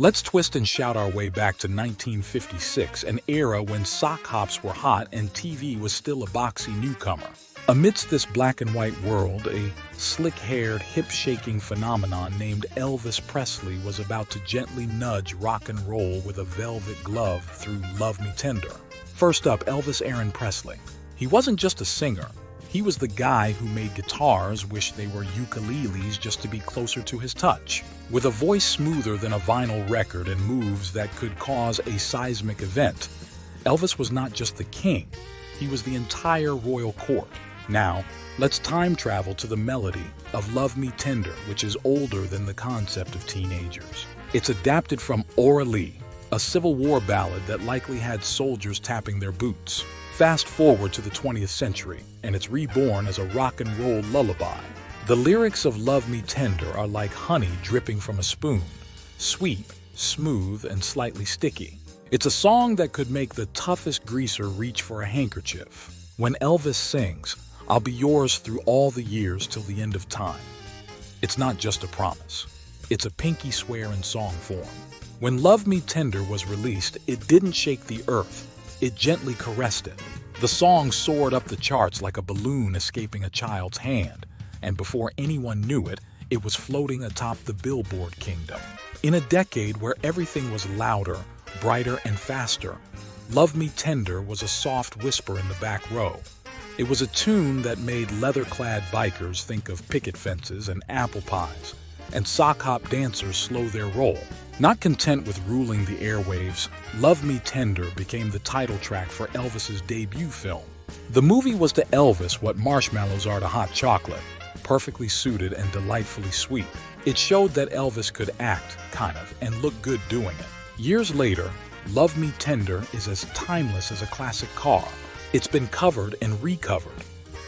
Let's twist and shout our way back to 1956, an era when sock hops were hot and TV was still a boxy newcomer. Amidst this black and white world, a slick-haired, hip-shaking phenomenon named Elvis Presley was about to gently nudge rock and roll with a velvet glove through Love Me Tender. First up, Elvis Aaron Presley. He wasn't just a singer. He was the guy who made guitars wish they were ukuleles just to be closer to his touch. With a voice smoother than a vinyl record and moves that could cause a seismic event, Elvis was not just the king, he was the entire royal court. Now, let's time travel to the melody of Love Me Tender, which is older than the concept of teenagers. It's adapted from Lee, a Civil War ballad that likely had soldiers tapping their boots. Fast forward to the 20th century, and it's reborn as a rock and roll lullaby. The lyrics of Love Me Tender are like honey dripping from a spoon, sweet, smooth, and slightly sticky. It's a song that could make the toughest greaser reach for a handkerchief. When Elvis sings, "I'll be yours through all the years till the end of time," it's not just a promise. It's a pinky swear in song form. When Love Me Tender was released, it didn't shake the earth. It gently caressed it. The song soared up the charts like a balloon escaping a child's hand, and before anyone knew it, it was floating atop the Billboard kingdom. In a decade where everything was louder, brighter, and faster, Love Me Tender was a soft whisper in the back row. It was a tune that made leather-clad bikers think of picket fences and apple pies, and sock-hop dancers slow their roll. Not content with ruling the airwaves, Love Me Tender became the title track for Elvis's debut film. The movie was to Elvis what marshmallows are to hot chocolate, perfectly suited and delightfully sweet. It showed that Elvis could act, kind of, and look good doing it. Years later, Love Me Tender is as timeless as a classic car. It's been covered and recovered,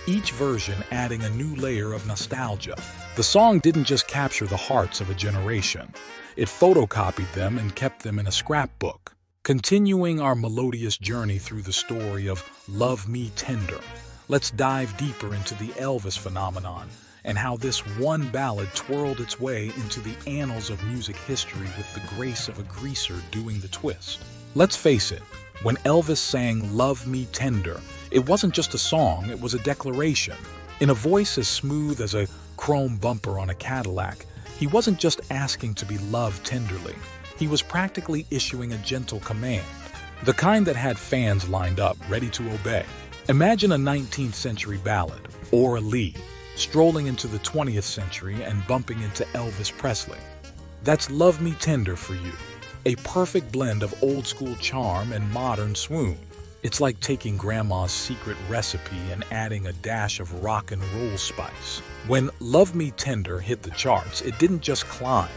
each version adding a new layer of nostalgia. The song didn't just capture the hearts of a generation. It photocopied them and kept them in a scrapbook. Continuing our melodious journey through the story of Love Me Tender, let's dive deeper into the Elvis phenomenon and how this one ballad twirled its way into the annals of music history with the grace of a greaser doing the twist. Let's face it, when Elvis sang Love Me Tender, it wasn't just a song, it was a declaration. In a voice as smooth as a chrome bumper on a Cadillac, he wasn't just asking to be loved tenderly. He was practically issuing a gentle command, the kind that had fans lined up, ready to obey. Imagine a 19th century ballad, or Lee, strolling into the 20th century and bumping into Elvis Presley. That's Love Me Tender for you, a perfect blend of old-school charm and modern swoon. It's like taking grandma's secret recipe and adding a dash of rock and roll spice. When Love Me Tender hit the charts, it didn't just climb,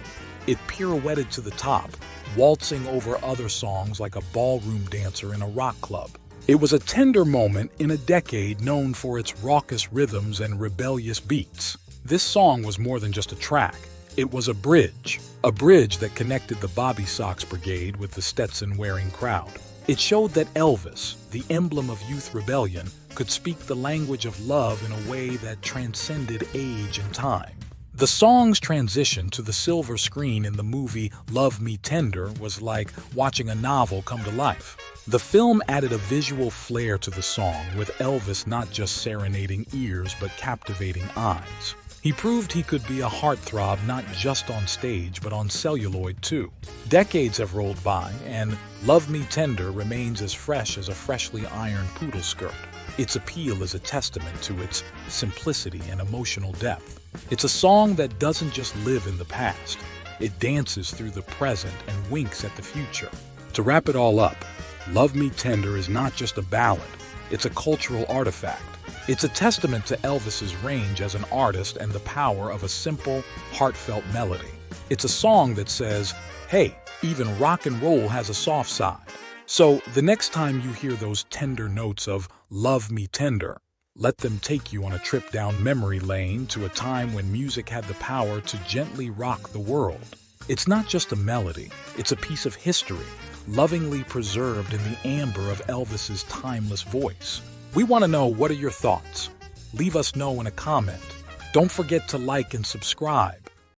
it pirouetted to the top, waltzing over other songs like a ballroom dancer in a rock club. It was a tender moment in a decade known for its raucous rhythms and rebellious beats. This song was more than just a track. It was a bridge that connected the Bobby Sox Brigade with the Stetson-wearing crowd. It showed that Elvis, the emblem of youth rebellion, could speak the language of love in a way that transcended age and time. The song's transition to the silver screen in the movie Love Me Tender was like watching a novel come to life. The film added a visual flair to the song, with Elvis not just serenading ears but captivating eyes. He proved he could be a heartthrob not just on stage but on celluloid too. Decades have rolled by, and Love Me Tender remains as fresh as a freshly ironed poodle skirt. Its appeal is a testament to its simplicity and emotional depth. It's a song that doesn't just live in the past. It dances through the present and winks at the future. To wrap it all up, Love Me Tender is not just a ballad, it's a cultural artifact. It's a testament to Elvis's range as an artist and the power of a simple, heartfelt melody. It's a song that says, hey, even rock and roll has a soft side. So the next time you hear those tender notes of Love Me Tender, let them take you on a trip down memory lane to a time when music had the power to gently rock the world. It's not just a melody, it's a piece of history, lovingly preserved in the amber of Elvis's timeless voice. We want to know, what are your thoughts? Leave us know in a comment. Don't forget to like and subscribe.